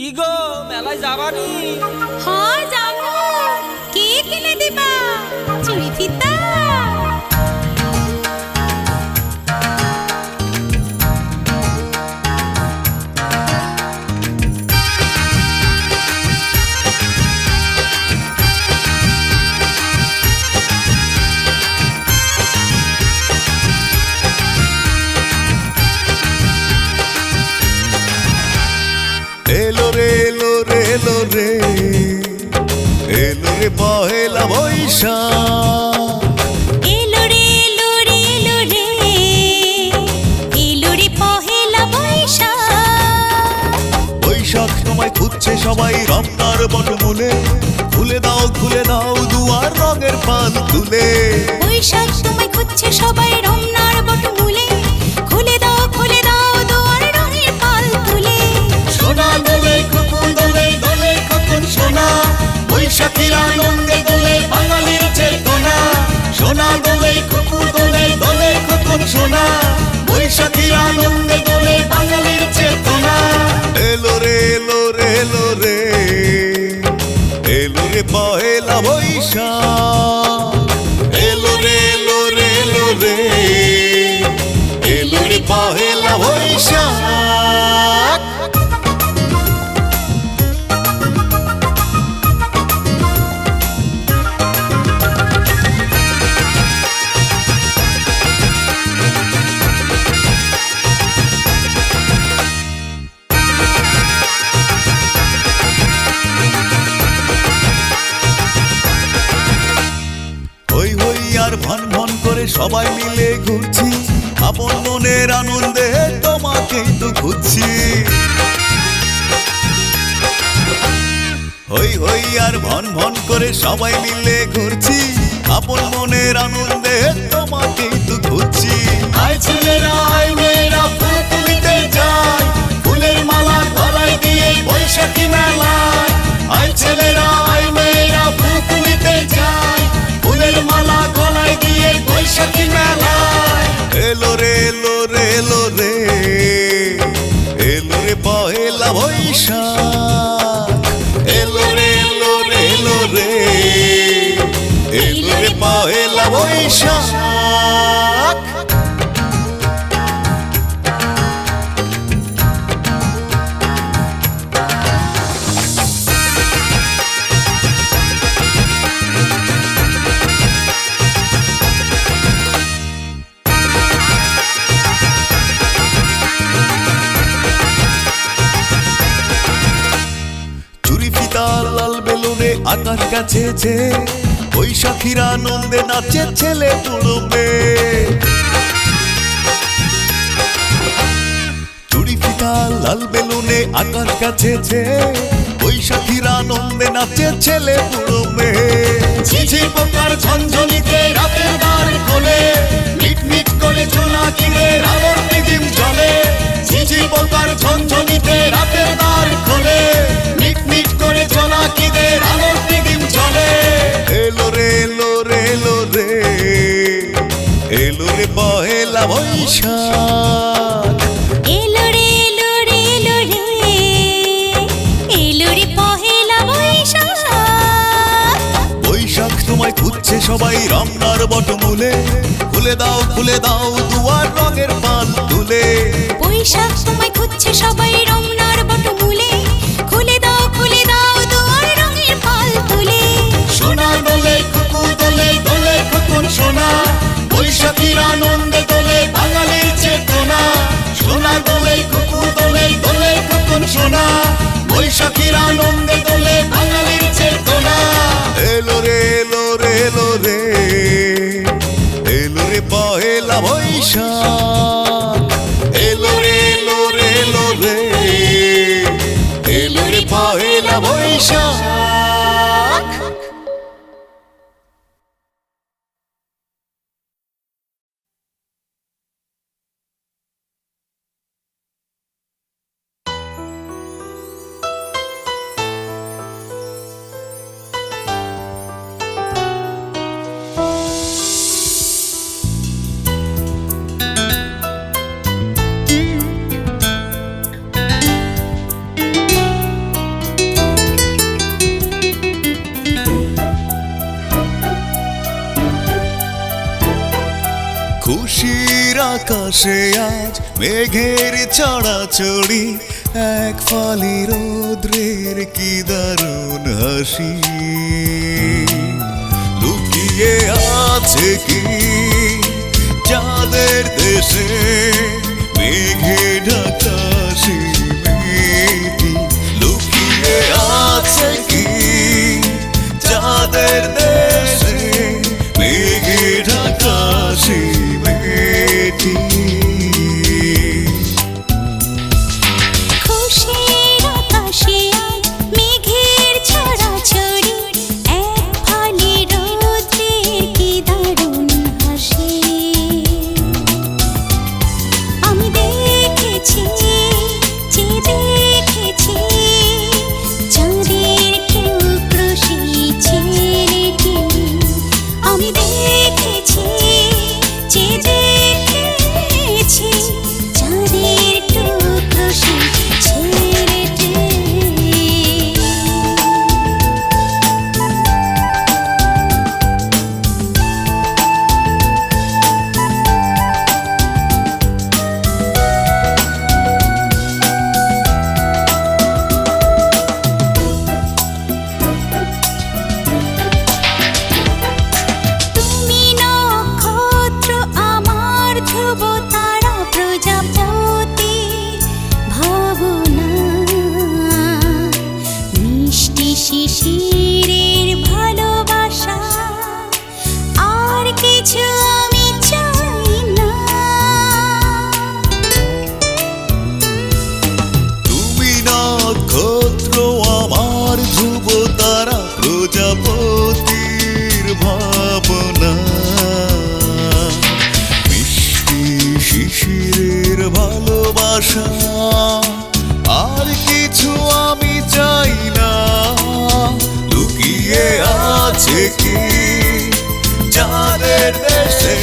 Ego মেলায় যাবানি? হয় যাবো। কি কিনে দিবা? চুড়ি ফিতা? এলো রে এলো রে এলো রে এলো রে পহেলা বৈশাখ। এলো রে এলো রে এলো রে এলো রে পহেলা বৈশাখ। বৈশাখ সময় খুঁজছে সবাই রমনার বটমূলে, খুলে দাও দুয়ার রঙের পান তুলে। বৈশাখ সময় খুঁজছে সবাই রমনার বটমূলে, খুলে দাও দুয়ার রঙের পাল তুলে। সোনা দোলে খোকন দোলে দোলে খোকন সোনা, বৈশাখীর আনন্দে দোলে বাঙালির চেতনা। সোনা দোলে খোকন দোলে দোলে খোকন সোনা, বৈশাখীর আনন্দে দোলে বাঙালির চেতনা। এলো রে এলো রে এলো রে এলো রে পহেলা বৈশাখ। এলো রে এলো রে এলো রে এলো রে পহেলা বৈশাখ। হই হই আর ভন ভন করে সবাই মিলে ঘুরছি, আপন মনের আনন্দে তোমাকেই তো খুঁজছি। হই হই আর ভন ভন করে সবাই মিলে ঘুরছি, আপন মনের আনন্দে তোমাকেই তো খুঁজছি। আয় ছেলেরা আয় মেয়েরা ফুল তুলিতে যাই, ফুলের মালা গলায় দিয়ে বৈশাখী মেলায়। আয় ছেলেরা আয় মেয়েরা ফুল তুলিতে যাই, ফুলের মালা গলায় দিয়ে বৈশাখী মেলায়। এলো রে এলো রে এলো রে এলো রে পহেলা বৈশাখ। এলো রে এলো রে এলো রে এলো রে পহেলা বৈশাখ। চুরি ফিতা লাল বেলুনে আকাশ কাছেছে, বৈশাখীর আনন্দে নাচে ছেলে বুড়ো মেয়ে। চুরি ফিতা লাল বেলুনে আকাশ কাছেছে, বৈশাখীর আনন্দে নাচে ছেলে বুড়ো মেয়ে। ঝিঝি পোকার ঝনঝনিতে রাতের দ্বার খোলে, মিটমিট করে জোনাকিদের আলোর দিদিম জ্বলে। ঝিঝি পোকার ঝনঝনিতে রাতের দ্বার খোলে, মিটমিট করে জোনাকিদের আলোর দিদিম জ্বলে। এলো রে এলো রে এলো রে এলো রে পহেলা বৈশাখ। এলো রে এলো রে এলো রে এলো রে পহেলা বৈশাখ। বৈশাখ তোমায় খুঁজছে সবাই রমনার বটমূলে, খুলে দাও দুয়ার রঙের পান তুলে। বৈশাখ সময় খুঁজছে সবাই রমনার বটমূলে, খুলে দাও দুয়ার রঙের পাল তুলে। সোনা দোলে খোকন দোলে দোলে খোকন সোনা, বৈশাখীর আনন্দে দোলে বাঙালির চেতনা। সোনা দোলে খোকন দোলে দোলে খোকন সোনা, বৈশাখীর আনন্দে দোলে বাঙালির চেতনা। এলো রে এলো রে এলো রে এলো রে পহেলা বৈশাখ। এলো রে এলো রে এলো রে এলো রে পহেলা বৈশাখ। আকাশে আজ মেঘের ছড়াছড়ি, এক ফালি রৌদ্রের কি দারুণ হাসি। লুকিয়ে আছে কি চাঁদের দেশে, মেঘে ঢাকা সেই মেয়েটি। লুকিয়ে আছে কি চাঁদের দেশে, মেঘে ঢাকা সেই মেয়েটি। খুশির আকাশে আজ মেঘের ছড়াছড়ি, এক ফালি রৌদ্রের কি দারুণ হাসি। আমি দেখেছি যে দেখেছি চাঁদের টুকরো সেই ছেলেটি। আমি দেখেছি যে দেখেছি চাঁদের টুকরো সেই ছেলেটি। তুমি নক্ষত্র আমার ধ্রুব তারা, প্রজাপতি ভাবনা। মিষ্টি শিশিরের ভালোবাসা, আর কিছু আমি চাই না। তুমি নক্ষত্র আমার ধ্রুব তারা, প্রজাপতির ভাবনা। মিষ্টি শিশিরের ভালোবাসা, আর কিছু আমি চাই না। লুকিয়ে আছে কি চাঁদের দেশে,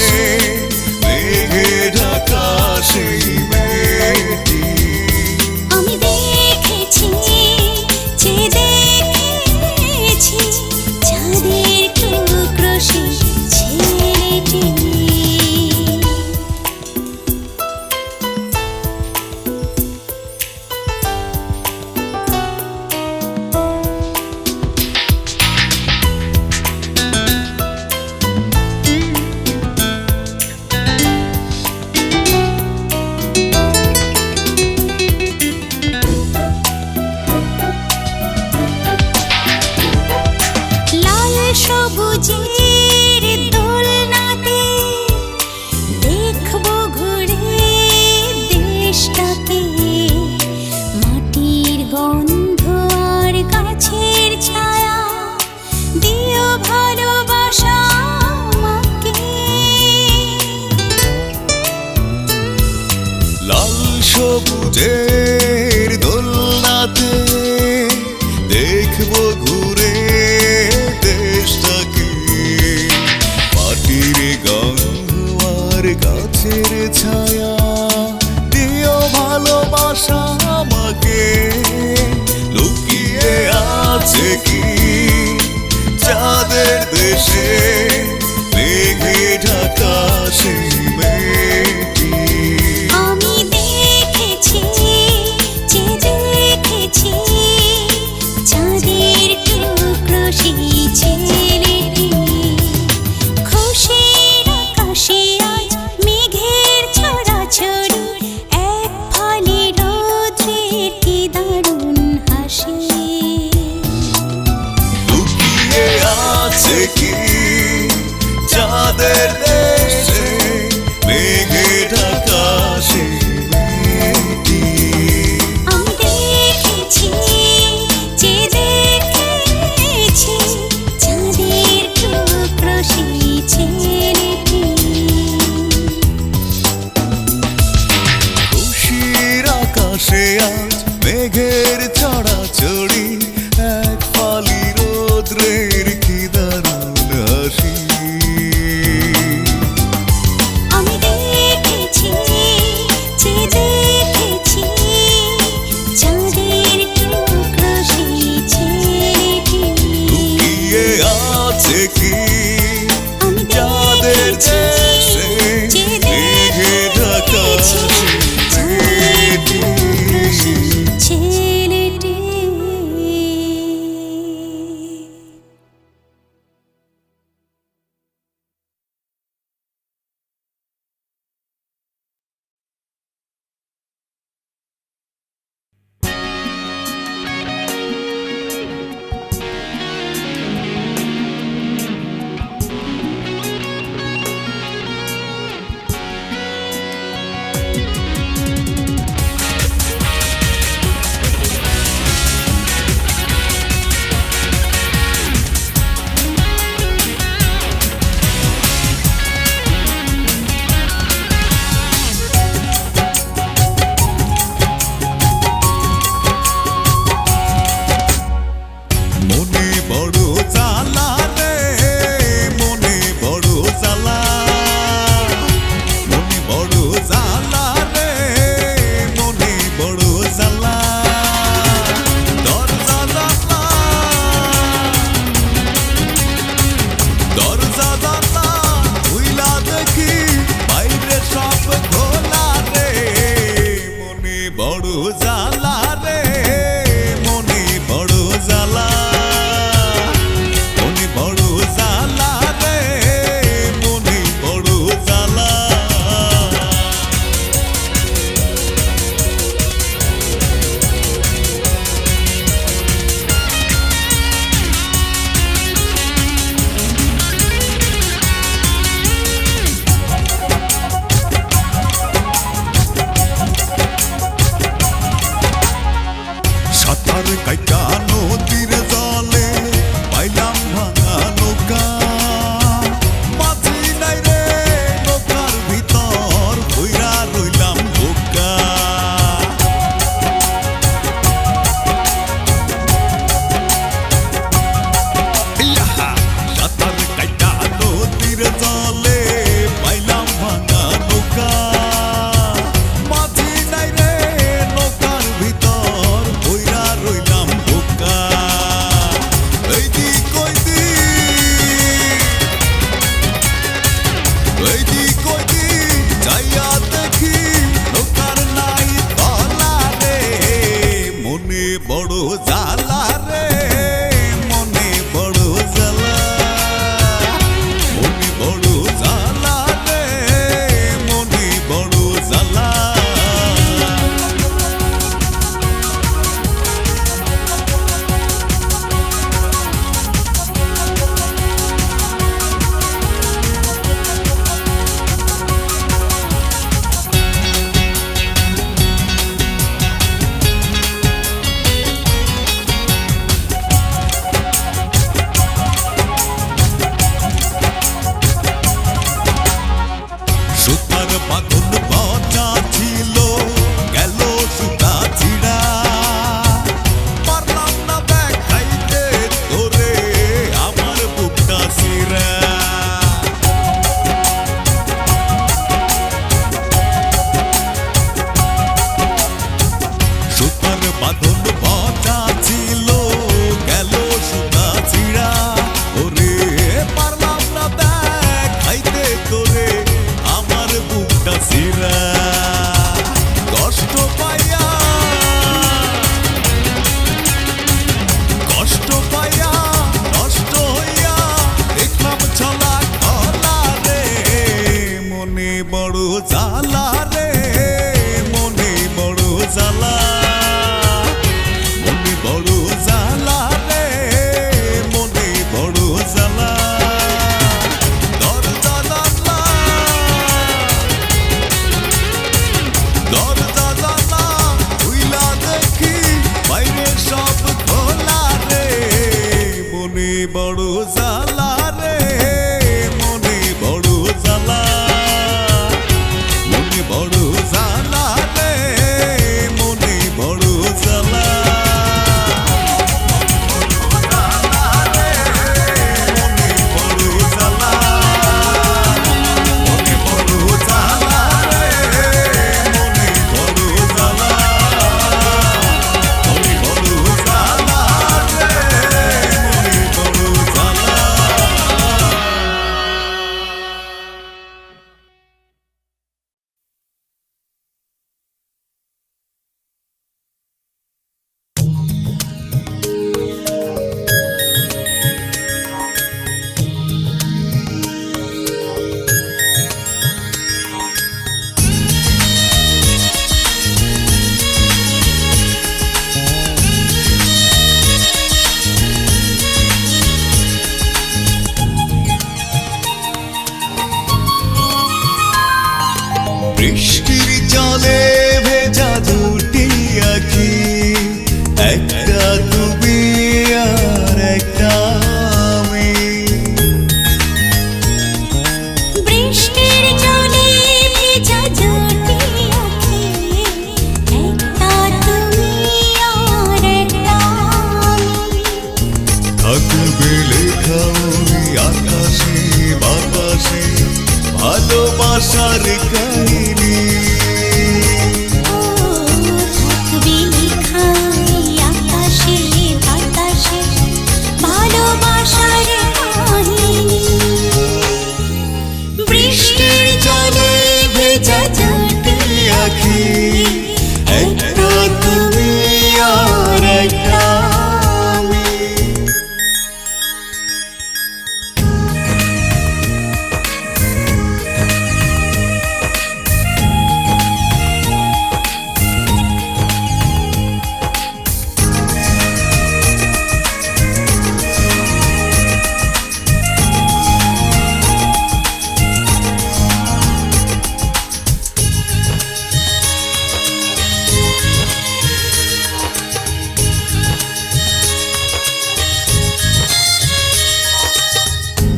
মেঘে ঢাকা সেই মেয়েটি। আমি দেখেছি যে দেখেছি চাঁদের টুকরো সেই ছেলেটি। লাল সবুজের দোলনাতে দেখবো ঘুরে দেশটাকে। মাটির গন্ধ আর গাছের ছায়া, দিও ভালোবাসা আমাকে। লাল সবুজের দোলনাতে দেখবো ঘুরে দেশটাকে। মাটির গন্ধ আর গাছের ছায়া, দিও ভালোবাসা আমাকে। লুকিয়ে আছে কি চাঁদের দেশে, মেঘে ঢাকা সেই মেয়েটি। আমি দেখেছি যে দেখেছি চাঁদের টুকরো সেই ছেলেটি। খুশির আকাশে আজ মেঘের ছড়াছড়ি, এক ফালি রৌদ্রের কি দারুণ হাসি। লুকিয়ে আছে কি চাঁদের দেশে, মেঘে ঢাকা সেই মেয়েটি। আমি দেখেছি যে দেখেছি চাঁদের টুকরো সেই ছেলেটি। খুশির আকাশে আজ মেঘের ছড়াছড়ি, এক ফালি রৌদ্রের কি দারুণ হাসি। আমি দেখেছি যে দেখেছি চাঁদের টুকরো সেই ছেলেটি। লুকিয়ে আছে কি আমি চাঁদের দেখেছি দেশে, যে মেঘে ঢাকা জ্বালা রে মনে বড় জ্বালা মনে বড় জ্বালা রে মনে বড় জ্বালা সাঁতার কাইটা নদীর জলে পাইলাম ভাঙা নৌকা মাঝি নাই রে নৌকার ভিতর ভইরা রইলাম বোকা ইয়াহা! সাঁতার কাইটা নদীর জলে পাইলাম ভাঙা নৌকা মাঝি নাই রে নৌকার ভিতর ভইরা রইলাম বোকা এইদিক ওইদিক যাইয়া দেখি নৌকার নাই তলা রে মনে বড় জ্বালা রে মনে বড় জ্বালা মনে বড় জ্বালা রে মনে বড় জ্বালা সুতার বাঁধন বাঁচা ছিল গেল সুতা ছিড়া পারলাম না দেখাইতে তোরে আমার বুকটা ছিড়া সুতার বাঁধন বাঁচা ছিল গেল সুতা ছিড়া ওরে পারলাম না দেখাইতে তোরে আমার বুকটা ছিড়া কষ্ট পাইয়া নষ্ট হইয়া দেখলাম ছলা খলা রে মনে বড় জ্বালা রে মনে বড় জ্বালা মনে বড় জ্বালা রে মনে বড় জ্বালা দরজা জানলা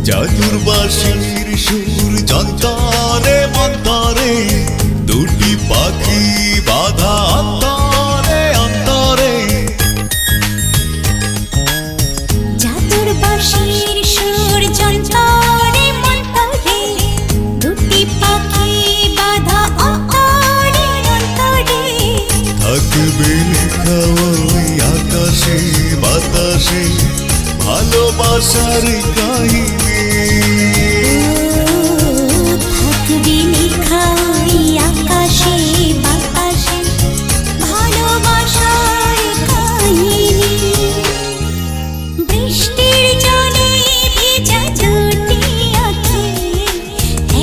জাদুর বাঁশির সুর যন্তরে মন্তরে দুটি পাখি বাঁধা অন্তরে অন্তরে জাদুর বাঁশির সুর যন্তরে মন্তরে দুটি পাখি বাঁধা অন্তরে অন্তরে থাকবে লেখা ওই আকাশে বাতাসে ভালোবাসার কাহিনী থাকবে লেখা ওই আকাশে বাতাসে ভালোবাসার কাহিনী বৃষ্টির জলে ভেজা দুটি আঁখি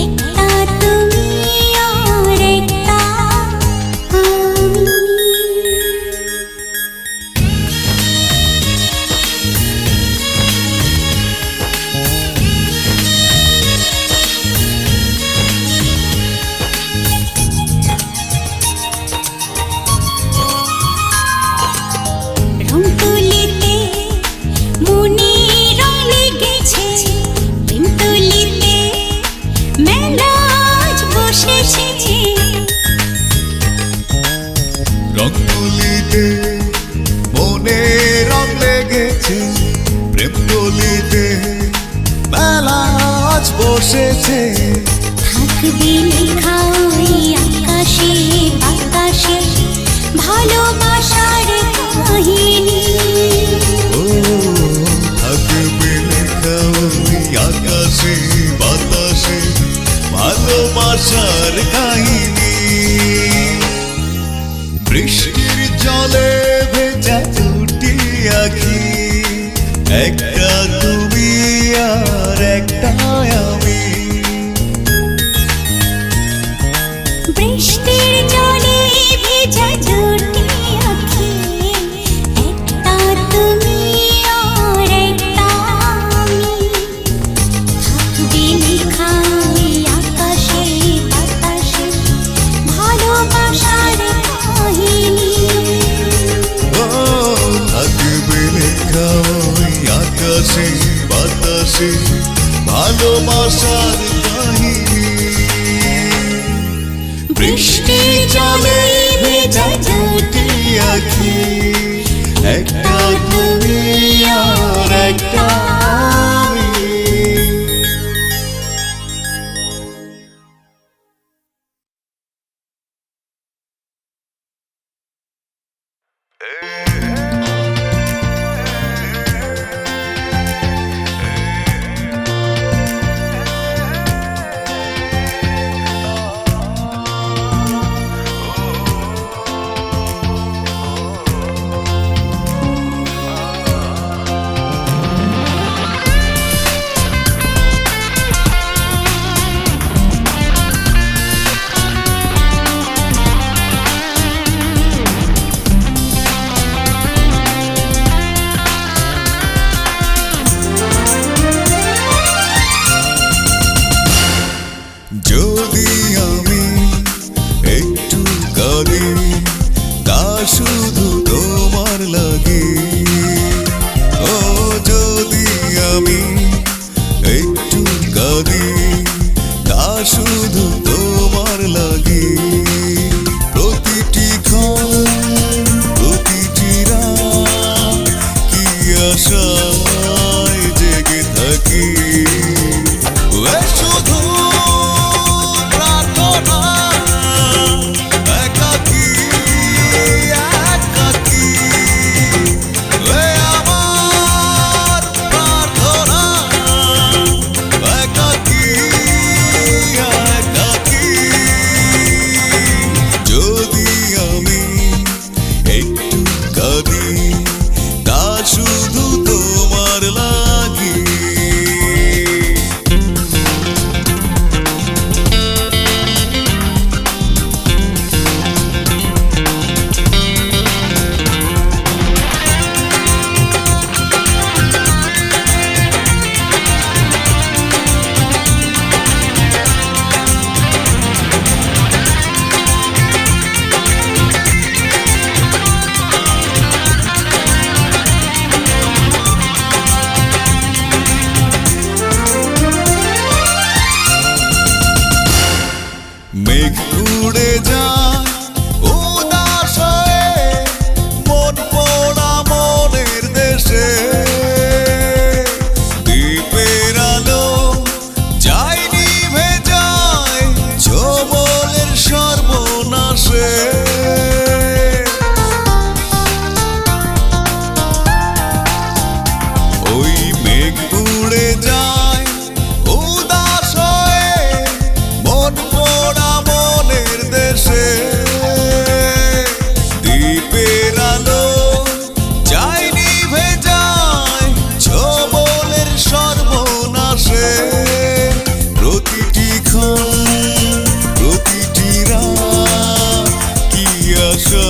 একটা তুমি আর একটা আমি রং তুলিতে মনে রং লেগেছে প্রেম তুলিতে মেলা আজ বসেছে রঙ্গলিতে মনে রং লেগেছে প্রেম তুলিতে মেলা আজ বসেছে থাকবে লেখা ওই আকাশে বাতাসে ভালোবাসার কাহিনী ও থাকবে লেখা ওই আকাশে বাতাসে ভালোবাসার কাহিনী বৃষ্টির জলে ভেজা দুটি আঁখি একটা তুমি আর একটা আমি বৃষ্টির জলে ভেজা দুটি আঁখি একটা তুমি আর একটা আমি থাকবে লেখা ওই আকাশে বাতাসে ভালোবাসার কাহিনী ও থাকবে লেখা ওই আকাশে বাতাসে ভালোবাসার কাহিনী বৃষ্টির জলে ভেজা দুটি আঁখি একটা তুমি আর একটা আমি যদি আমি একটু কাঁদি তা শুধু তোমার লাগে ও যদি আমি একটু কাঁদি তা শুধু তোমার লাগে প্রতিটি ক্ষণ প্রতিটি রাত কি আশায় জেগে থাকি এ শুধু প্রার্থনা একাকী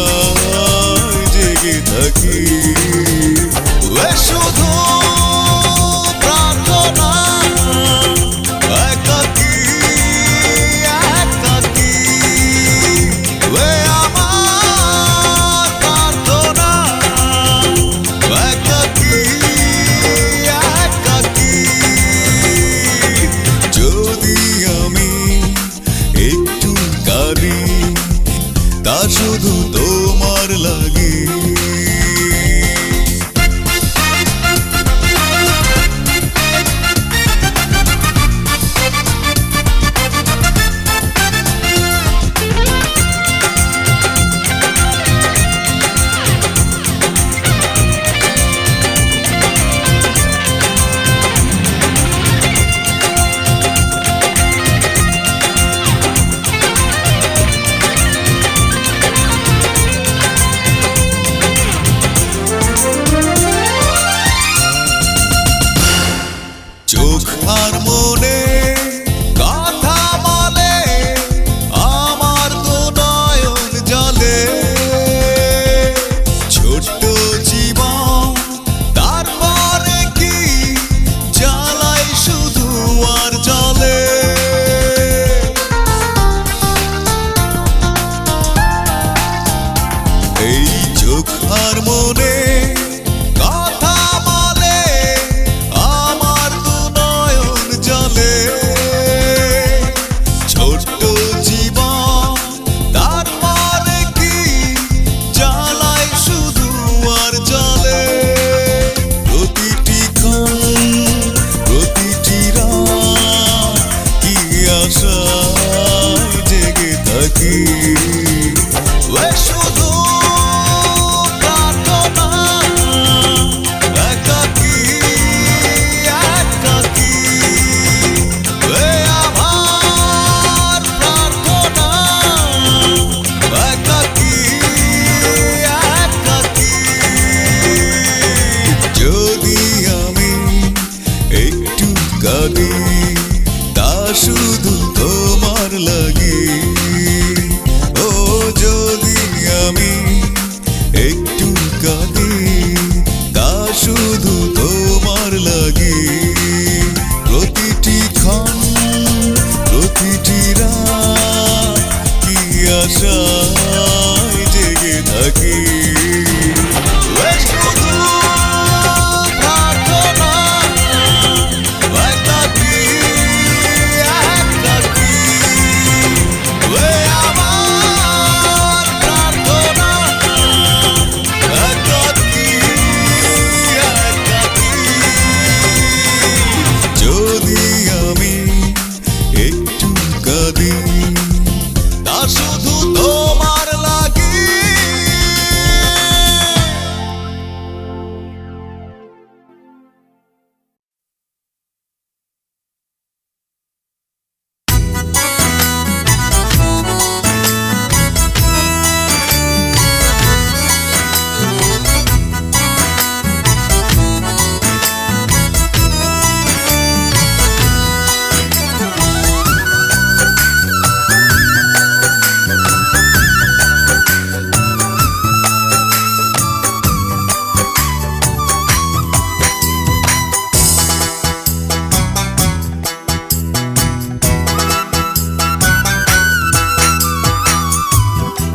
আশায় জেগে থাকি এ শুধু প্রার্থনা একাকী একাকী এ আমার প্রার্থনা একাকী একাকী যদি আমি একটু কাঁদি তা শুধু তোমার লাগে চোখ আর মনে কথা বলে আমার তো নয়ন জলে ছোট্ট জীবন তারপরে কি জ্বালাই শুধু আর জলে এই চোখ আর মনে কথা বলে আমার তো নয়ন জলে ছোট্ট জীবন তারপরে কি জ্বালাই শুধু আর জলে প্রতিটি ক্ষণ প্রতিটি রাত কি আশায় জেগে থাকি এ শুধু প্রার্থনা একাকী একাকী এ আমার প্রার্থনা একাকী একাকী যদি আমি একটু কাঁদি তা শুধু তোমার লাগে ও যদি আমি একটু কাঁদি তা শুধু তোমার লাগে প্রতিটি ক্ষণ প্রতিটি রাত কি আশায় জেগে থাকি এ শুধু প্রার্থনা একাকী একাকী এ আমার প্রার্থনা একাকী একাকী যদি আমি একটু কাঁদি তা শুধু তোমার লাগে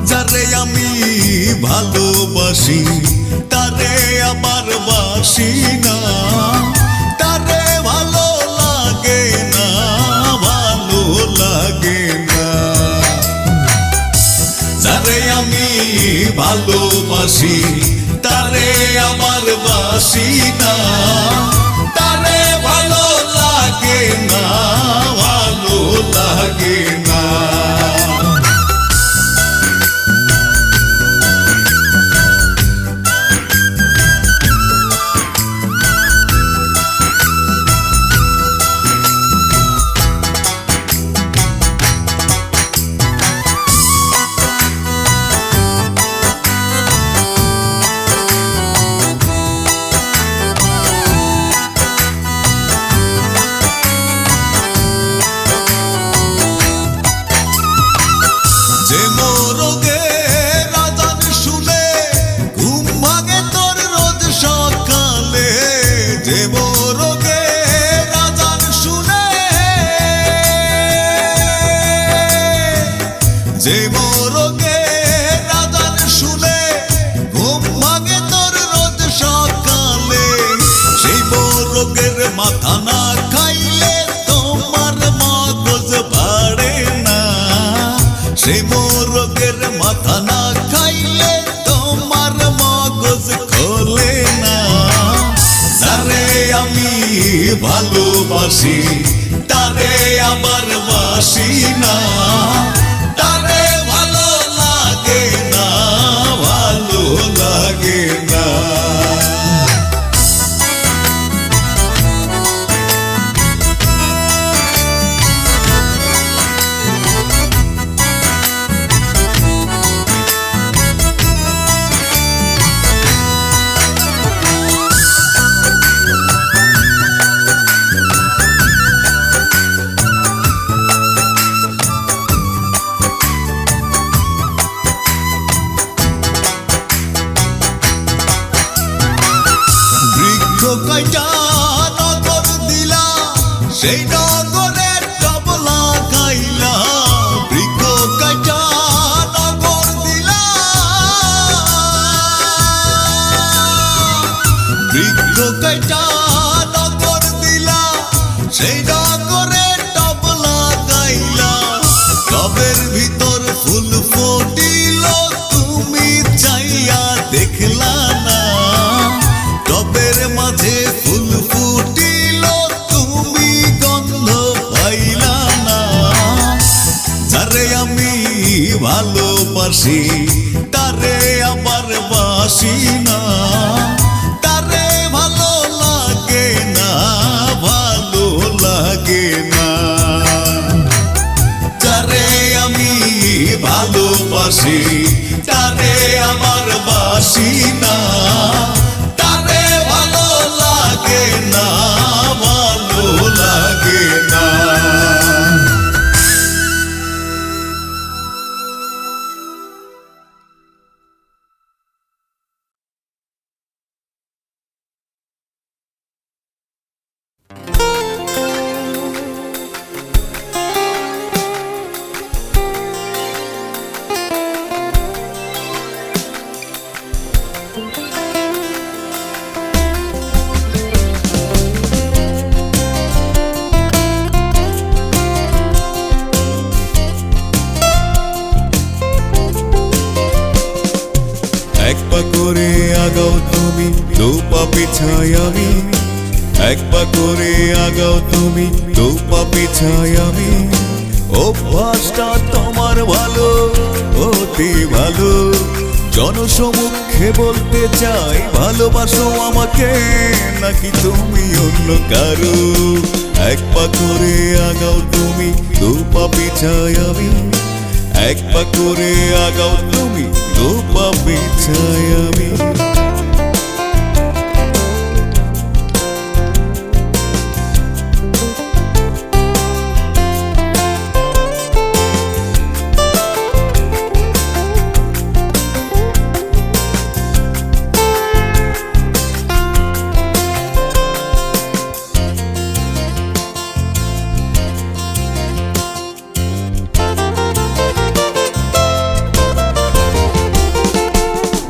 যারে আমি ভালোবাসি তারে আবার বাসি না তারে ভালো লাগে না ভালো লাগে না যারে আমি ভালোবাসি তারে আমার বাসি না তারে ভালো লাগে না ভালো লাগে না মাথা না খাইলে তোমার মগজ বাড়ে না, সে মোরগের মাথা না খাইলে তোমার মগজ খোলে না। যারে আমি ভালোবাসি তারে আবার বাসি না, তারে ভালো লাগে না, ভালো লাগে না। কাইটা নগর দিলা, সেই নগরে টবলা খাইলা। বৃক্ষ কাইটা নগর দিলা, বৃক্ষ কাইটা নগর দিলা, সেই নগরে টবলা খাইলা। টবের ভিতর ফুল ফুটিল তুমি চাইয়া দেখলা না, টবের মাঝে ফুল ফুটিল তুমি গন্ধ পাইলা না। যারে আমি ভালোবাসি তারে আবার বাসি না, তারে ভালো লাগে না, ভালো লাগে না। যারে আমি ভালোবাসি তারে আবার বাসি না, তারে ভালো লাগে না, ভালো লাগে না। এক পা করে আগাও তুমি, দু পা পিছাই আমি। এক পা করে আগাও তুমি, দু পা পিছাই আমি। অভ্যাসটা তোমার ভালো, অতি ভালো। জনসমুখে বলতে চাই ভালোবাসো আমাকে, নাকি তুমি অন্য কারো। এক পা করে আগাও তুমি, দু পা পিছাই আমি। এক পা করে আগাও তুমি, দু পা পিছাই আমি।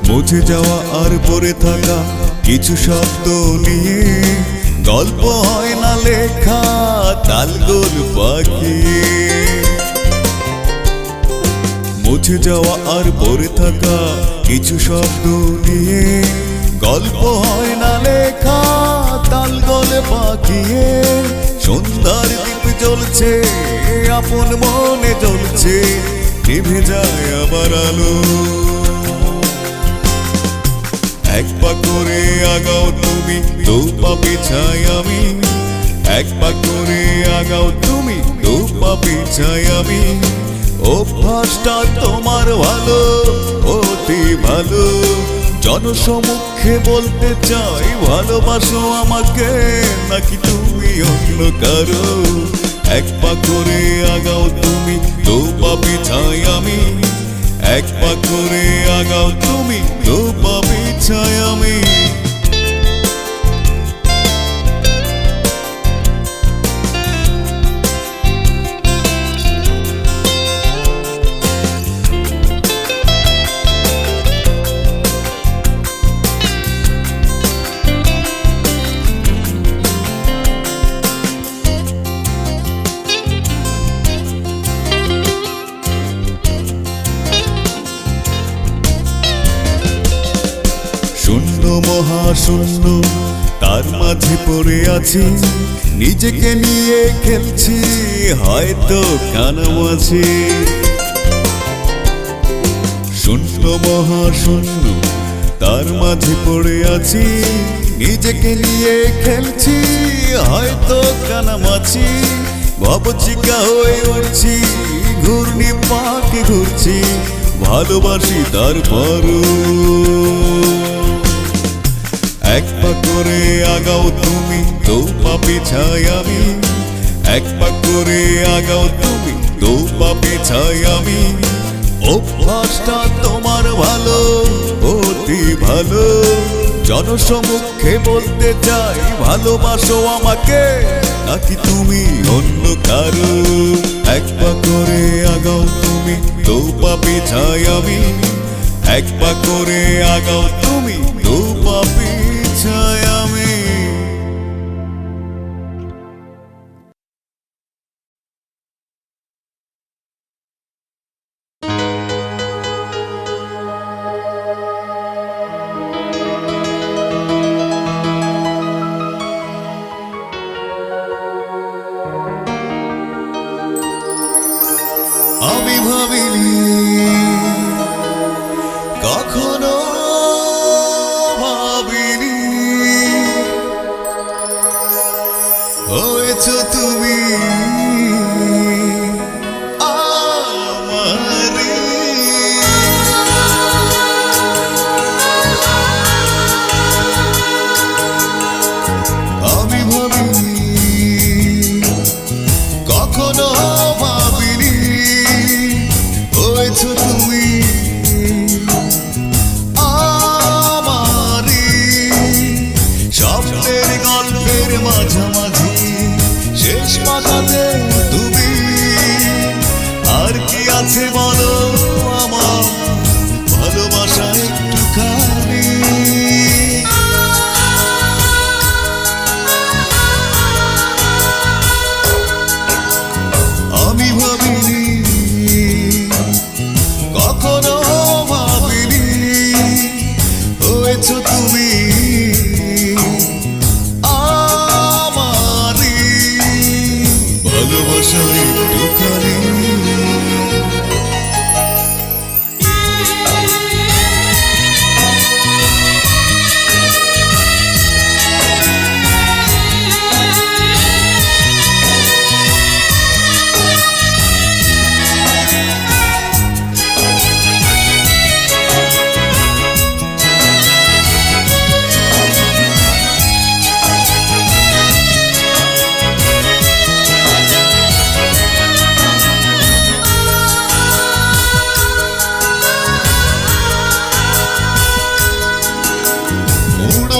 মুছে যাওয়া আর পড়ে থাকা কিছু শব্দ নিয়ে গল্প হয় না লেখা, তালগোল পাকিয়ে। মুছে যাওয়া আর পড়ে থাকা কিছু শব্দ নিয়ে গল্প হয় না লেখা, তালগোল পাকিয়ে। সন্ধ্যার দীপ জ্বলছে, আপন মনে জ্বলছে, নিভে যায় আবার আলো। এক পা করে আগাও তুমি, দু পা পিছাই আমি। এক পা করে আগাও তুমি, দু পা পিছাই আমি। অভ্যাসটা তোমার ভালো, অতি ভালো। জনসমুখে বলতে চাই ভালোবাসো আমাকে, নাকি তুমি অন্য কারো। এক পা করে আগাও তুমি, দু পা পিছাই আমি। এক পা করে আগাও তুমি, দু পা পিছাই আমি। শূন্য মহাশূন্য তার মাঝে পড়ে আছি, নিজেকে নিয়ে খেলছি হয়তো কানামাছি। শূন্য মহাশূন্য তার মাঝে পড়ে আছি, নিজেকে নিয়ে খেলছি হয়তো কানামাছি। ভবচিকা হয়ে উঠছি, ঘূর্ণি পাকে ঘুরছি, ভালোবাসি তারপরও। এক পা করে আগাও তুমি, দু পা পিছাই আমি। এক পা করে আগাও তুমি, দু পা পিছাই আমি। অভ্যাসটা তোমার ভালো, অতি ভালো। জনসমক্ষে বলতে চাই ভালোবাসো আমাকে, নাকি তুমি অন্য কারো। এক পা করে আগাও তুমি, দু পা পিছাই আমি। এক পা করে আগাও তুমি, দু পা পিছাই আমি। আমি ভাবিনি কখনো, ভাবিনি হয়েছো তুমি আমারই। আমি ভাবিনি কখনো, ভাবিনি হয়েছো তুমি আমারই। স্বপ্নের গল্পের মাঝামাঝি শেষ পাতাতে তুমি। আর কি আছে বলো আমার ভালোবাসা একটুখানি। আমি ভাবিনি কখনো, ভাবিনি হয়েছো তুমি আমারই। ভালোবাসা একটুখানি।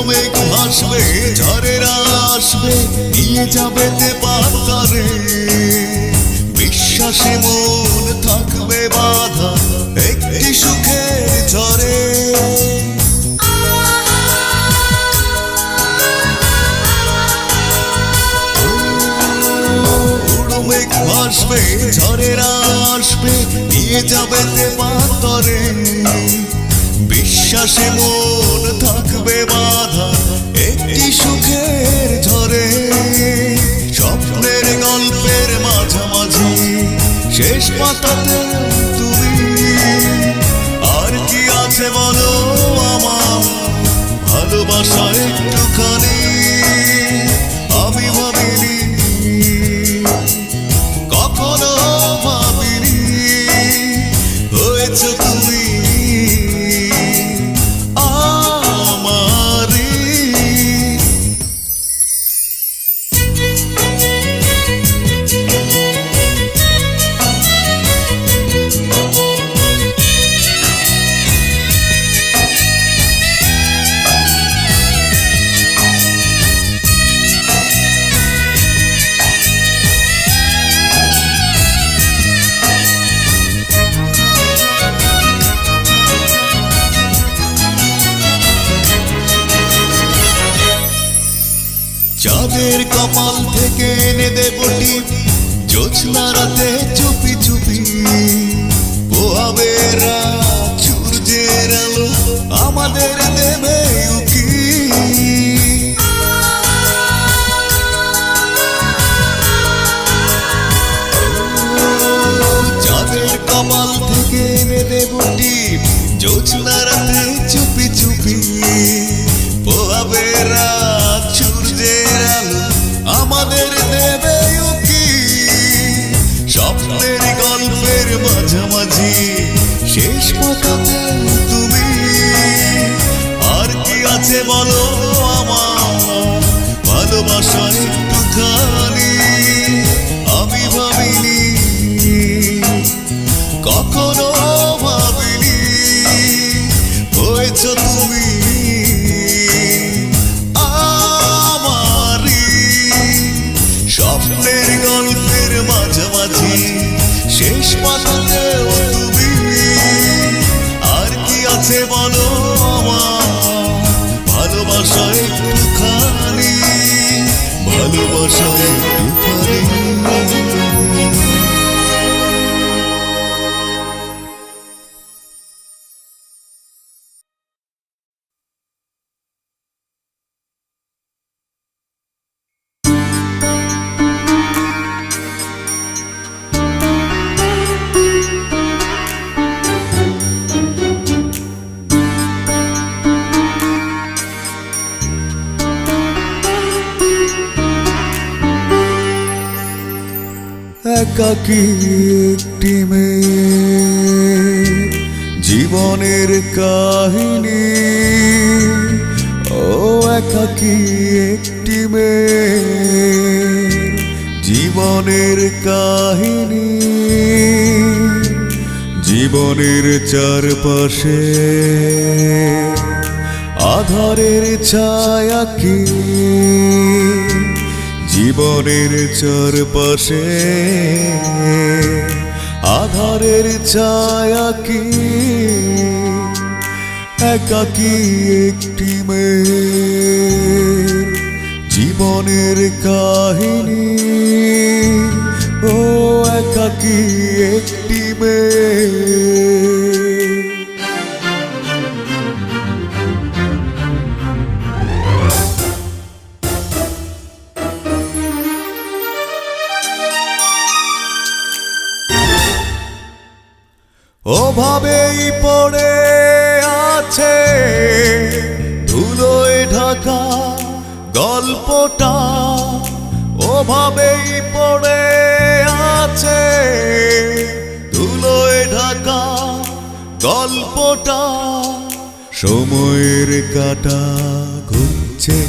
মেঘ ভাসবে, ঝড়ের আসবে, নিয়ে যাবে পাতারে। বিশ্বাসে মন থাকবে বাধা একটি সুখের ঝড়ে। মেঘ ভাসবে, ঝড়ের আসবে, নিয়ে যাবে পাতারে। বিশ্বাসে মন থাকবে বাধা একটি সুখের ঝড়ে। স্বপ্নের গল্পের মাঝামাঝি শেষ পাতাতে তুমি। আর কি আছে বলো আমার ভালোবাসা একটুখানি। আমি ভাবিনি কখনো, ভাবিনি হয়েছো তুমি আমারই। চাঁদের কপাল থেকে এনে দেব টিপ, জ্যোৎস্না রাতে চুপি চুপি পোহাবে রাত সূর্যের আলো আমার আমাদের দেবে উকি। চাঁদের কপাল থেকে এনে দেব টিপ, জোছনা রাতে চুপি চুপি পোহাবে রাত সূর্যের আলো, আমাদের দেবে উকি। স্বপ্নের গল্পের মাঝামাঝি শেষ পাতাতে তুমি, আর কি আছে বলো আমার ভালোবাসায় একটুখানি। আমি ভাবিনি, কখনো ভাবিনি, হয়েছ তুমি আমারই। স্বপ্নের গল্পের মাঝামাঝি শেষ পাতাতেও তুমি, আর কি আছে বলো আমার ভালোবাসায় একটুখানি, ভালোবাসায় একটুখানি। একাকী একটি মেয়ে জীবনের কাহিনী, ও একাকী একটি মেয়ে জীবনের কাহিনী। জীবনের চারপাশে আধারের ছায়া কি, জীবনের চারপাশে আধারের ছায়া কি। একাকী একটি মেয়ের জীবনের কাহিনী, ও একাকী একটি মেয়ে। ওভাবেই পড়ে আছে ধুলোয় ঢাকা গল্পটা, ওভাবেই পড়ে আছে ধুলোয় ঢাকা গল্পটা। সময়ের কাঁটা ঘুরছে,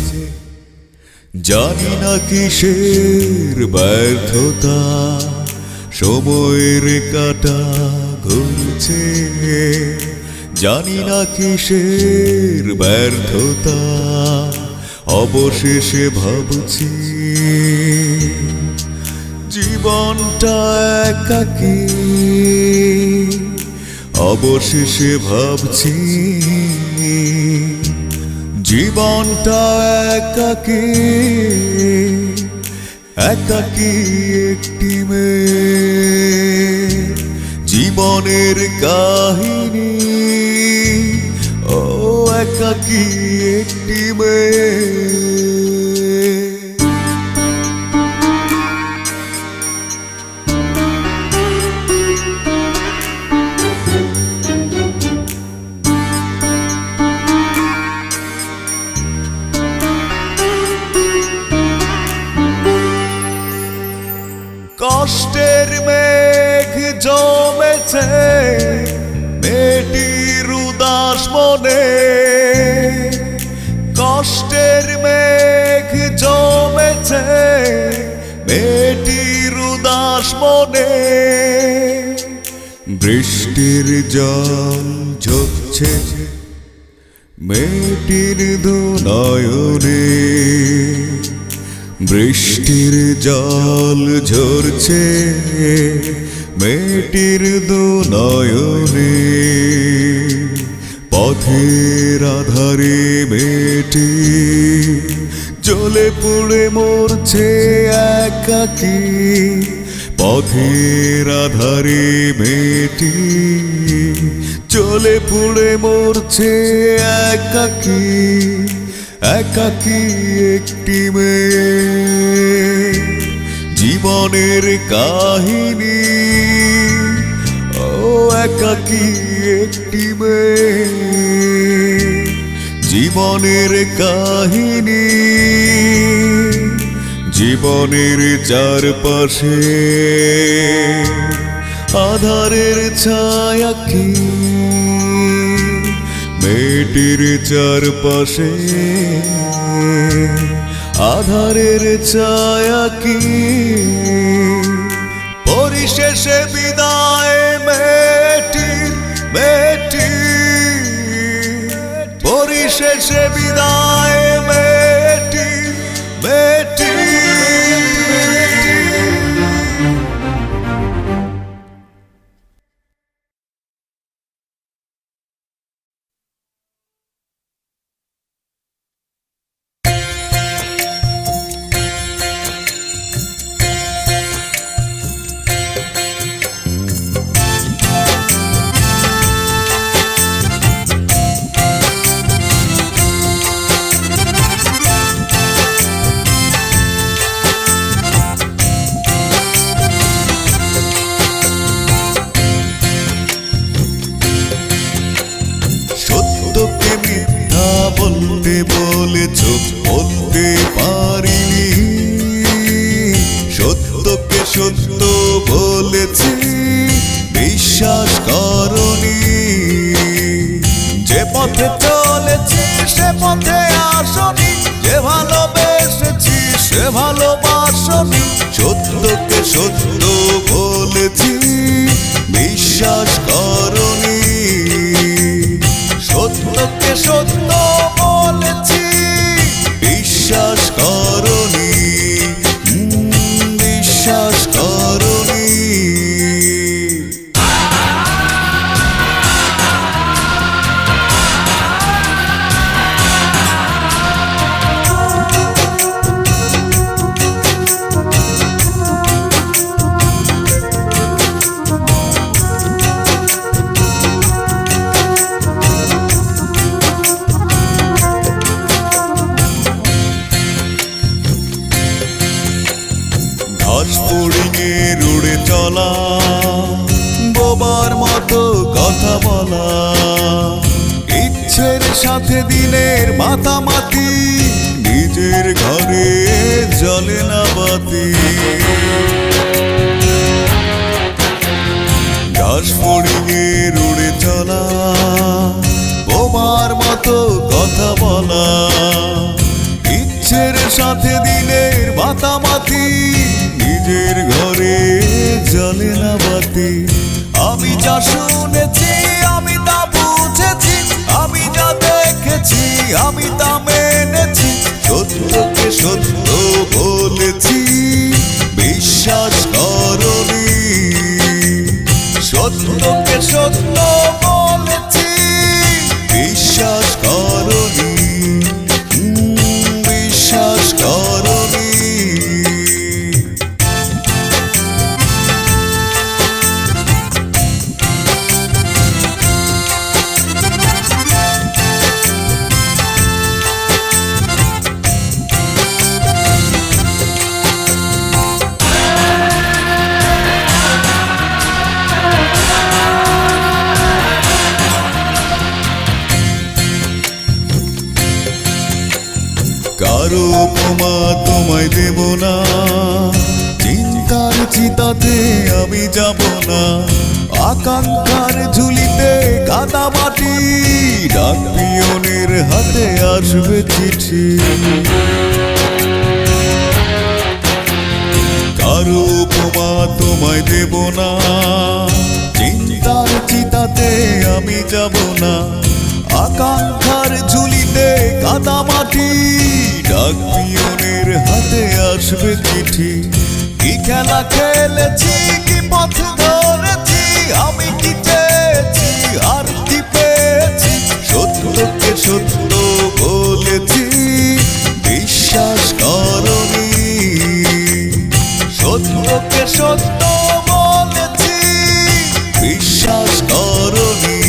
জানি না কিসের ব্যর্থতা। সময়ের কাঁটা ঘুরছে, জানি না কিসের ব্যর্থতা। অবশেষে ভাবছি জীবনটা একাকী, অবশেষে ভাবছি জীবনটা একাকী। একাকী একটি মেয়ে জীবনের কাহিনী, ও একাকী একটি মেয়ে। কষ্টের মেঘ জমেছে মেয়েটির উদাস মনে, কষ্টের মেঘ জমেছে মেয়েটির উদাস মনে। বৃষ্টির জল ঝরছে মেয়েটির দু নয়নে, বৃষ্টির জল ঝরছে মেয়েটির দু নয়নে। পথের আধারে মেয়েটি জ্বলে পুড়ে মরছে একাকী, পথের আধারে মেয়েটি জ্বলে পুড়ে মরছে একাকী একাকী একটি মেয়ে জীবনের কাহিনী ও একাকী একটি মেয়ে জীবনের কাহিনী জীবনের চারপাশে আধারের ছায়া কি মেয়েটির চারপাশে আধারের ছায়া কি পরিশেষে বিদায় মেয়েটির পরিশেষে বিদায় মেয়েটির বলতে বলেছ বলতে পারিনি সত্যকে সত্য বলেছি বিশ্বাস করনি যে পথে চলেছি সে পথে আসনি যে ভালোবেসেছি সে ভালোবাসনি সত্যকে সত্য বলেছি বিশ্বাস করনি সত্যকে সত্য বলেছি বিশ্বাস করনি বিশ্বাস করনি উড়ে চলা বোবার মতো কথা বলা ইচ্ছের সাথে দিনের মাতামাতি নিজের ঘরে জ্বলে না বাতি ঘাস ফড়িংয়ে উড়ে চলা বোবার মতো কথা বলা ইচ্ছের সাথে দিনের মাতামাতি নিজের ঘরে জ্বলে না বাতি আমি যা শুনেছি আমি তা বুঝেছি আমি যা দেখেছি আমি তা মেনেছি সত্যকে সত্য বলেছি বিশ্বাস করনি সত্যকে সত্য বলেছি বিশ্বাস করনি বিশ্বাস করনি কারো উপমা তোমায় দেব না চিন্তার চিতাতে আমি যাব না আকাঙ্ক্ষার ঝুলিতে কাদা মাটি ডাক পিয়নের হাতে আসবে চিঠি কারো উপমা তোমায় দেব না চিন্তার চিতাতে আমি যাব না আকাঙ্ক্ষার ঝুলিতে কাদা মাটি ডাক পিয়নের হাতে আসবে চিঠি কি খেলা খেলেছি কি পথ ধরেছি আমি কি চেয়েছি আর কি পেয়েছি সত্যকে সত্য বলেছি বিশ্বাস করনি সত্যকে সত্য বলেছি বিশ্বাস করনি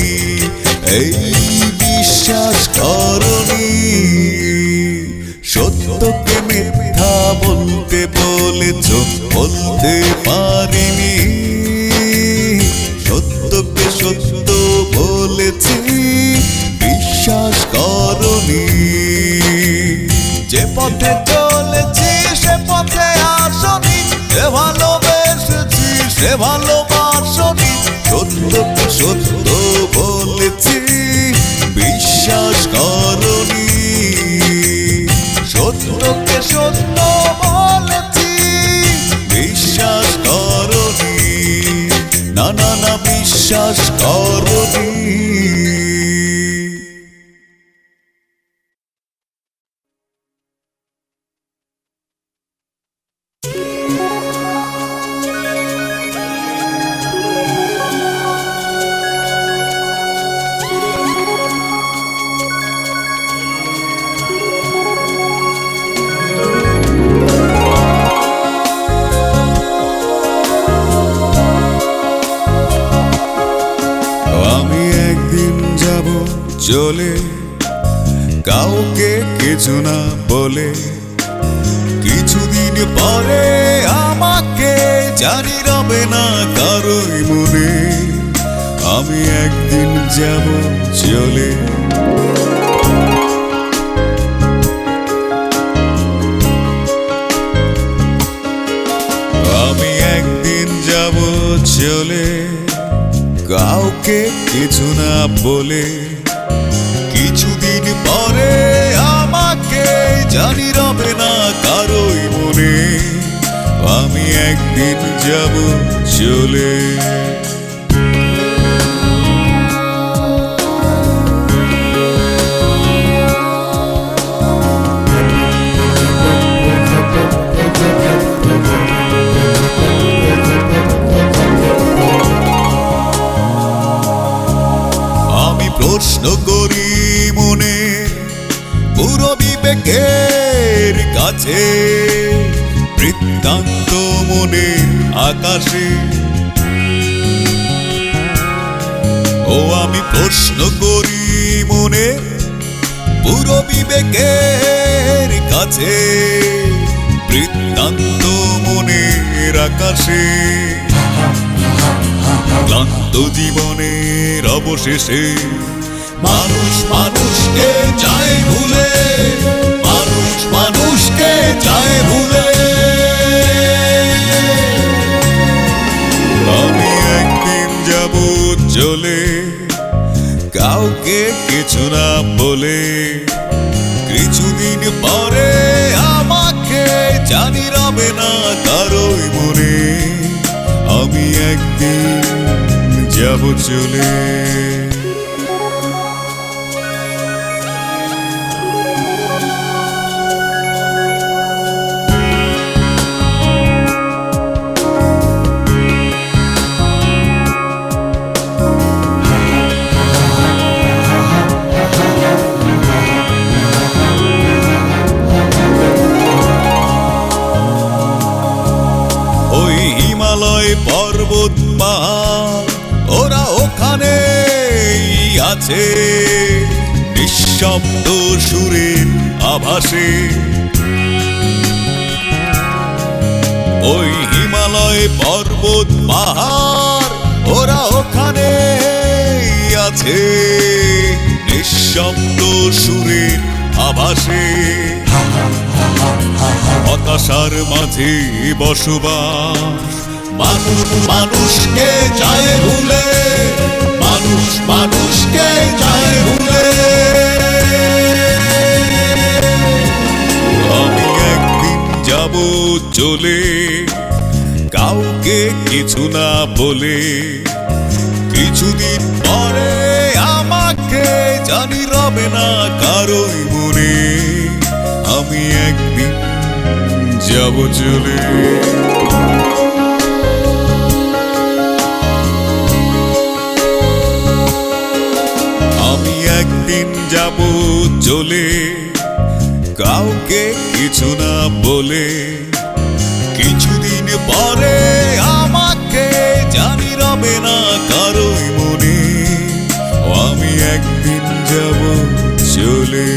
সত্যকে মিথ্যা বলতে বলেছ, বলতে পারিনি। সত্যকে সত্য বলেছি, বিশ্বাস করনি। যে পথে চলেছি সে পথে আসনি, যে ভালোবেসেছি সে ভালোবাসনি। সত্যকে সত্য বলেছি, বিশ্বাস করনি। সত্যকে সত্য বলেছি, বিশ্বাস করনি। না না না, বিশ্বাস করনি। চলে কাউকে কিছু না বলে, কিছুদিন পরে আমাকে জানি রবে না কারোই মনে। আমি একদিন যাব চলে, আমি একদিন যাব চলে, কাউকে কিছু না বলে। কিছুদিন পরে আমাকে জানি রবে না কারোই মনে। আমি একদিন যাব চলে। আমি প্রশ্ন করি মনে পুরো বিবেকের কাছে, বৃত্তান্ত মনে আকাশে। ও আমি প্রশ্ন করি মনে পুরো বিবেকের কাছে, বৃত্তান্ত মনের আকাশে। ক্লান্ত জীবনের অবশেষে মানুষ মানুষকে যায় ভুলে, মানুষ মানুষকে যায় ভুলে। আমি একদিন যাব চলে, কাউকে কিছু না বলে। কিছুদিন পরে আমাকে জানি রবে না কারোই মনে। আমি একদিন যাব চলে। ওই হিমালয় পর্বত পাহাড় ওরা ওখানে আছে, নিঃশব্দ সুরের আভাসে। ওই হিমালয় পর্বত পাহাড় ওরা ওখানে আছে, নিঃশব্দ সুরের আভাসে। হতাশার মাঝে বসবাস, মানুষ মানুষকে যায় ভুলে, মানুষ মানুষকে যায় ভুলে। আমি একদিন যাব চলে, কাউকে কিছু না বলে। কিছুদিন পরে আমাকে জানি রবে না কারোই মনে। আমি একদিন যাব চলে। আমি একদিন যাব চলে, কাউকে কিছু না বলে। কিছুদিন পরে আমাকে জানি রবে না কারোই মনে। আমি একদিন যাব চলে।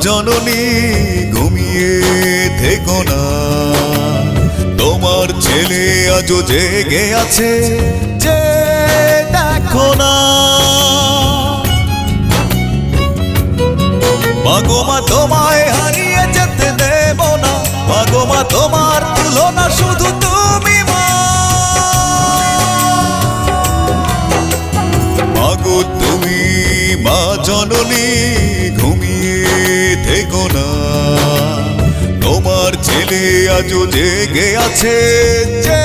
জননী ঘুমিয়ে থেকো না, তোমার ছেলে আজও জেগে আছে, যে দেখো না। মাগো মা তোমায় হারিয়ে যেতে দেব না, মাগো মা তোমার তুলনা শুধু তুমি মা। মাগো তুমি মা জননী ঘুমিয়ে থেকো না, তোমার ছেলে আজও জেগে আছে, যে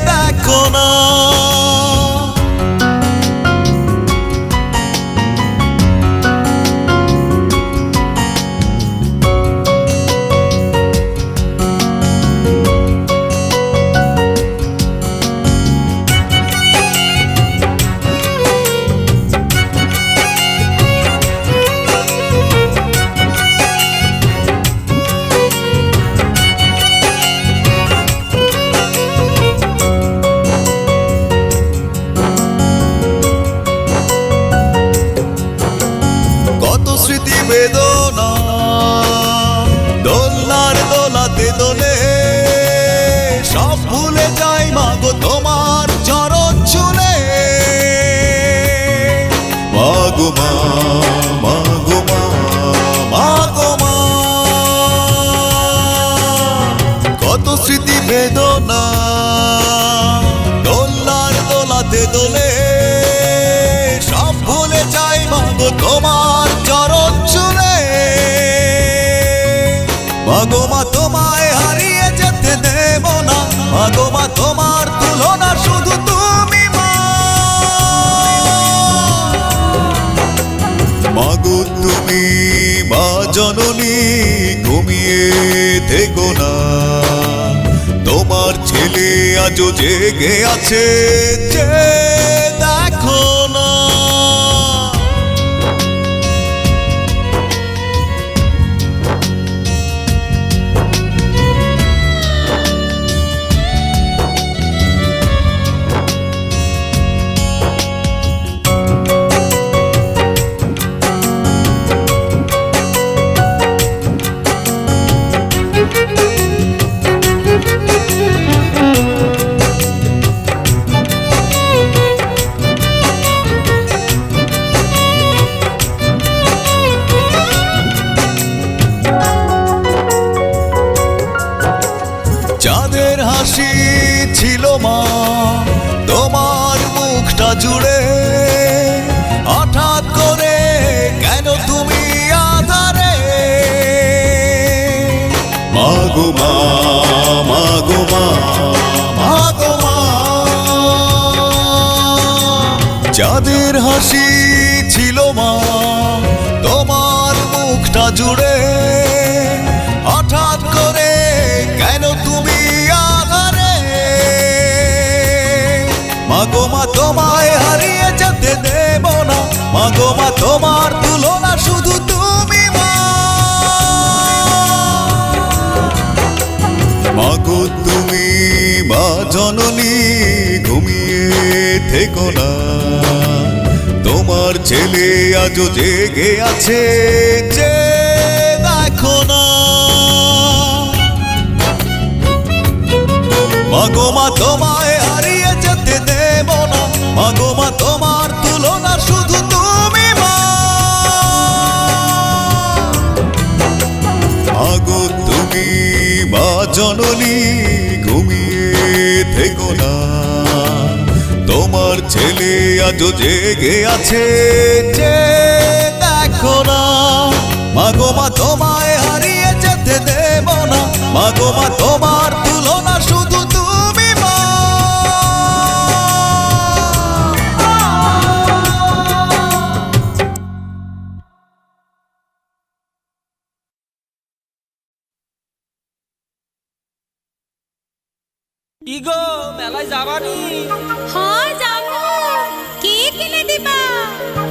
দেখো না। স্মৃতি বেদনা দোলনার দোলাতে দোলে, সব ভুলে যাই মাগো তোমার চরণ ছুঁলে। মাগো মা, মাগো মা, মাগো মা, কত স্মৃতি বেদনা দোলনার দোলাতে দোলে, সব ভুলে যাই মাগো তোমার চরণ ছুঁলে। মাগো মা তোমায় হারিয়ে যেতে দেব না, মাগো মা তোমার তুলনা শুধু তুমি মা। মাগো তুমি মা জননী ঘুমিয়ে থেকো না, তোমার ছেলে আজও জেগে আছে, যে দেখো না। চাঁদের হাসি ছিল মা তোমার মুখটা জুড়ে, হঠাৎ করে কেন তুমি আধারে। মাগো মা, মাগো মা, মাগো মা, চাঁদের হাসি ছিল মা তোমার মুখটা জুড়ে, হঠাৎ করে কেন তুমি আধারে। মাগো মা তোমায় হারিয়ে যেতে দেব না, মাগো মা তোমার তুলনা শুধু তুমি মা। মাগো তুমি মা জননী ঘুমিয়ে থেকো না, তোমার ছেলে আজও জেগে আছে, যে দেখো না। মাগো মা তোমায় হারিয়ে যেতে দেব না, মাগো মা তোমার তুলনা শুধু তুমি মা। মাগো তুমি মা জননী ঘুমিয়ে থেকো না, তোমার ছেলে আজও জেগে আছে, যে দেখো না। মাগো মা তোমায় হারিয়ে যেতে দেব না, মাগো মা তোমার তুলনা শুধু তুমি মা। কি গো মেলায় যাবানি? হ্যাঁ যাবো। কে কিনে দিবা?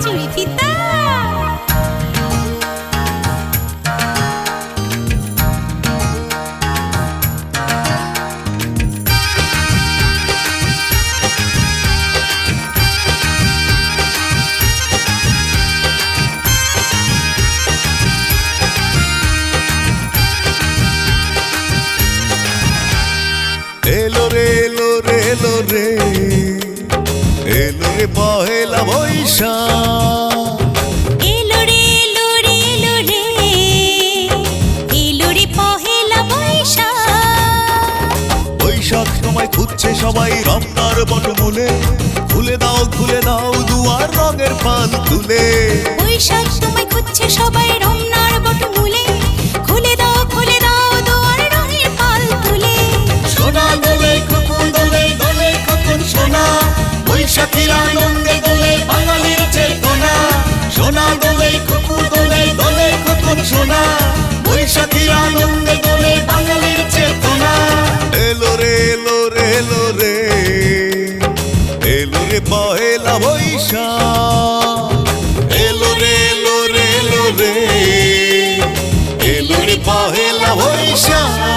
চুড়ি ফিতা? এলো রে পহেলা বৈশাখ এলো রে এলো রে এলো রে এলো রে পহেলা বৈশাখ বৈশাখ সময় খুঁজছে সবাই রমনার বটমূলে খুলে দাও দুয়ার রঙের পাল তুলে বৈশাখ সময় খুঁজছে সবাই রমনার বটমূলে খুলে দাও দুয়ার রঙের পাল তুলে সোনা দোলে খোকন দোলে দোলে খোকন সোনা বৈশাখীর আনন্দে দোলে বাঙালির চেতনা সোনা দোলে খোকন দোলে দোলে খোকন সোনা বৈশাখীর আনন্দে দোলে বাঙালির চেতনা এলো রে এলো রে এলো রে এলো রে পহেলা বৈশাখ এলো রে এলো রে এলো রে এলো রে পহেলা বৈশাখ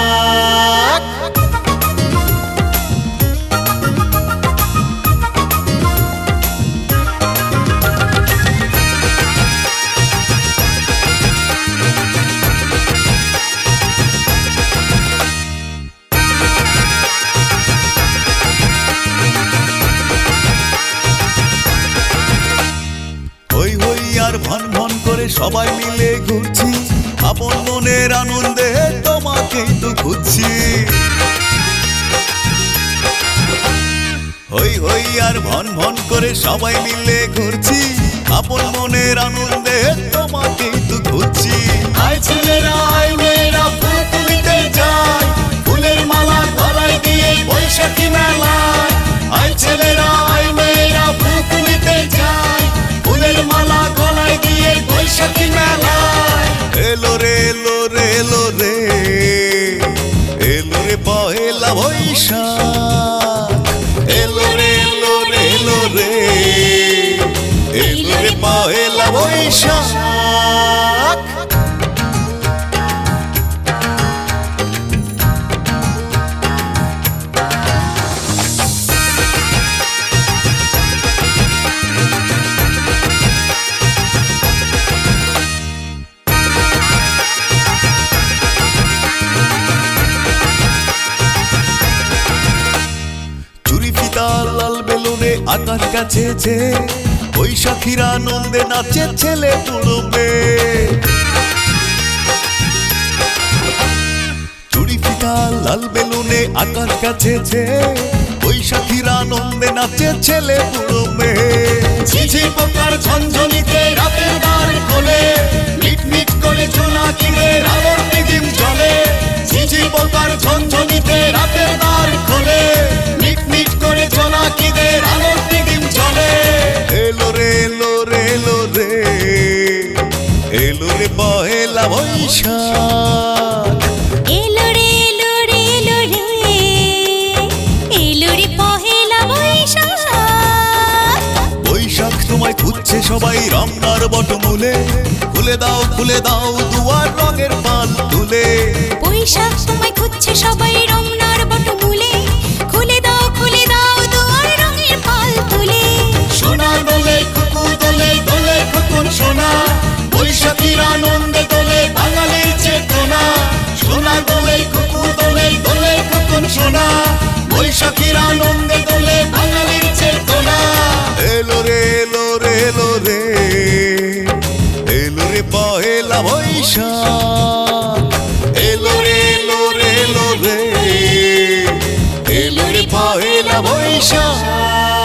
আর ভন ভন করে সবাই মিলে ঘুরছি আপন মনের আনন্দে তোমাকেই তো খুঁজছি হই হই আর ভন ভন করে সবাই মিলে ঘুরছি আপন মনের আনন্দে তোমাকেই তো খুঁজছি আয় ছেলেরা আয় মেয়েরা ফুল তুলিতে যাই ফুলের মালা গলায় দিয়ে বৈশাখী মেলায় আয় ছেলেরা আয় মেয়েরা ফুল তুলিতে যাই ফুলের মালা গলায় দিয়ে বৈশাখী মেলায় এলো রে এলো রে এলো রে এলো রে পহেলা বৈশাখ এলো রে এলো রে এলো রে এলো রে পহেলা বৈশাখ লাল বেলুনে আকাশ কাছে যে বৈশাখীর আনন্দে নাচে ছেলে বুড়ো মেয়ে চুরি ফিতা লাল বেলুনে আকাশ কাছে যে বৈশাখীর আনন্দে নাচে ছেলে বুড়ো মেয়ে ঝিঝি পোকার ঝনঝনিতে রাতের দ্বার খোলে মিট মিট করে জোনাকিদের আলোর দিন জ্বলে ঝিঝি পোকার ঝনঝনিতে রাতের দ্বার খোলে মিট মিট করে জোনাকিদের আলোর দিন জ্বলে এলো রে এলো রে এলো রে এলো রে পহেলা বৈশাখ এলো রে এলো রে এলো রে এলো রে পহেলা বৈশাখ বৈশাখ তোমায় খুঁজছে সবাই রমনার বটমূলে খুলে দাও দুয়ার রঙের পাল তুলে বৈশাখ সময় খুঁজছে সবাই রমনার বটমূলে খুলে দাও দুয়ার রঙের পাল তুলে সোনা দোলে খোকন দোলে দোলে খোকন সোনা বৈশাখীর আনন্দে দোলে বাঙালির চেতনা সোনা দোলে খোকন দোলে দোলে খোকন সোনা বৈশাখীর আনন্দে দোলে বাঙালির চেতনা এলো রে এলো রে এলো রে এলো রে পহেলা বৈশাখ এলো রে এলো রে এলো রে এলো রে পহেলা বৈশাখ